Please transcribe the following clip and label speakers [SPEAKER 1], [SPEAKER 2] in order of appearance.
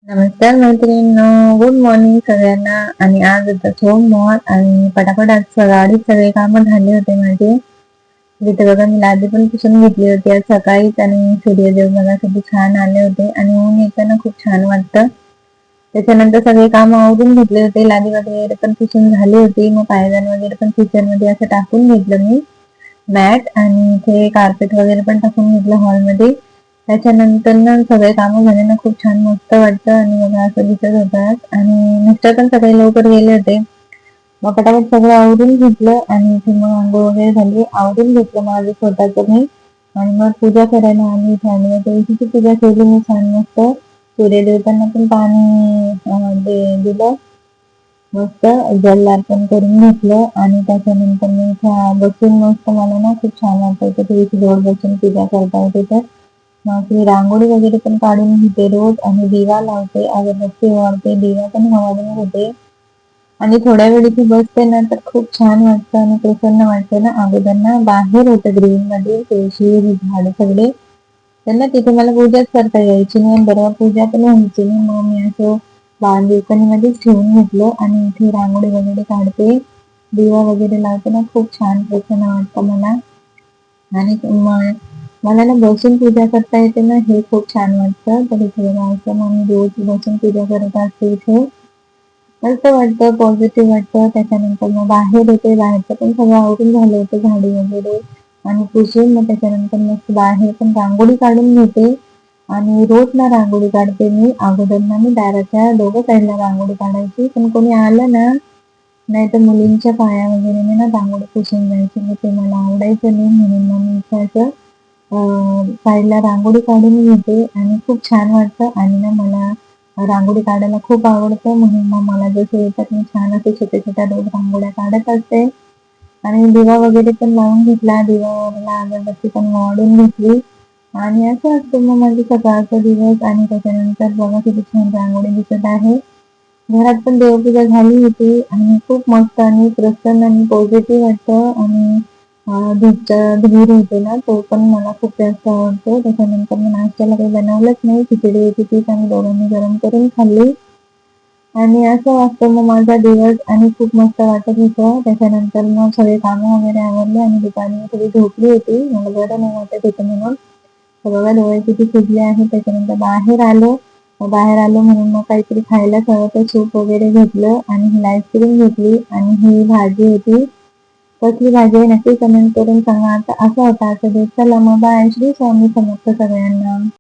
[SPEAKER 1] नमस्कार मैत्रिणींनो, good morning सगळ्यांना. आणि आज होता सोमवार आणि पटापट आज सगळे कामं झाले होते माझे. जिथे बघा मी लादी पण पुसून घेतली होती आज सकाळीच आणि सूर्यदेव बघासाठी छान आले होते आणि ऊन येताना खूप छान वाटतं. त्याच्यानंतर सगळे काम आवरून घेतले होते. लादी वगैरे पण पुसून झाली होती. मग पायदान वगैरे पण किचन मध्ये असं टाकून घेतलं मी मॅट, आणि इथे कार्पेट वगैरे पण टाकून घेतलं हॉलमध्ये. त्याच्यानंतर ना सगळे कामं झाले ना खूप छान मस्त वाटतं आणि बघा असं दिसत होतात. आणि मिस्टर पण सकाळी लवकर गेले होते. मग पटापट सगळं आवरून घेतलं आणि इथे मग आंघोळ वगैरे झाली, आवरून घेतलं माझं स्वतःच मी. आणि मग पूजा करायला आम्ही इथे आली. तुळशीची पूजा केली मी छान मस्त. सूर्यदेवतांना पण पाणी दिलं, मस्त जल अर्पण करून घेतलं. आणि त्याच्यानंतर मी बसून मस्त मला ना खूप छान वाटायचं तुळशी जवळ बसून पूजा करता येते. तर मग मी रांगोळी वगैरे पण काढून घेते रोज आणि दिवा लावते, अगरबत्ती वाढते, दिवा पण वाढून घेते. आणि थोड्या वेळ इथे बसते ना तर खूप छान वाटतं आणि प्रसन्न वाटतं ना. अगोदर ना बाहेर होतं ग्रीन मध्ये तुळशी ही झाडं सगळे, त्यांना तिथे मला पूजाच करता यायची नाही, बरोबर पूजा पण व्हायची नाही. मग मी असं बाल्कनीमध्येच ठेवून घेतलं आणि इथे रांगोळी वगैरे काढते, दिवा वगैरे लावते ना, खूप छान प्रसन्न वाटतं मला. आणि मला ना बसून पूजा करता येते ना, हे खूप छान वाटतं. तर इथे बघा असं मग मी रोज बसून पूजा करत असते इथे. मस्त वाटतं, पॉझिटिव्ह वाटतं. त्याच्यानंतर मग बाहेर येते, बाहेरचं पण सगळं आवरून झालं होतं, झाडी वगैरे आणि पुसून. मग त्याच्यानंतर मस्त बाहेर पण रांगोळी काढून घेते. आणि रोज ना रांगोळी काढते मी. अगोदर ना मी दाराच्या दोघं साईडला रांगोळी काढायची, पण कोणी आलं ना, नाही तर मुलींच्या पाया वगैरे मी ना रांगोळी पुसून जायची. मग ते मला आवडायचं नाही, म्हणून मग मी इथे असं साईडला रांगोळी काढून घेते आणि खूप छान वाटतं. आणि ना मला रांगोळी काढायला खूप आवडतं, म्हणून मग मला जसे येतात मी छान असे छोट्या छोट्या रोज रांगोळ्या काढत असते. आणि दिवा वगैरे पण लावून घेतला, दिवाला अगरबत्ती पण वाढून घेतली. आणि असं असतं मग माझं सकाळचा दिवस. आणि त्याच्यानंतर बघा किती छान रांगोळी दिसत आहे. घरात पण देवपूजा झाली होती आणि खूप मस्त आणि प्रसन्न आणि पॉझिटिव्ह वाटतं. आणि धीर होते ना, तो पण मला खूप जास्त आवडतो. त्याच्यानंतर मग नाश्त्याला काही बनवलंच नाही, खिचडी होती तीच आम्ही दोघांनी गरम करून खाल्ली. आणि असं वाटतं मग माझा दिवस आणि खूप मस्त वाटत होतं. त्याच्यानंतर मग सगळे कामं वगैरे आवरले आणि दुपारी मी थोडी झोपली होती, मला बरं नाही वाटत होतं म्हणून. तर बघा डोळे किती फुगले आहे. त्याच्यानंतर बाहेर आलो. मग बाहेर आलो म्हणून मग काहीतरी खायला हवं, तर सूप वगैरे घेतलं आणि ही आईस्क्रीम घेतली आणि ही भाजी होती. कसली भाजी आहे नक्की कमेंट करून सांगा. आता असा होता आजचा दिवस. चला मग बाय. श्री स्वामी समर्थ सगळ्यांना.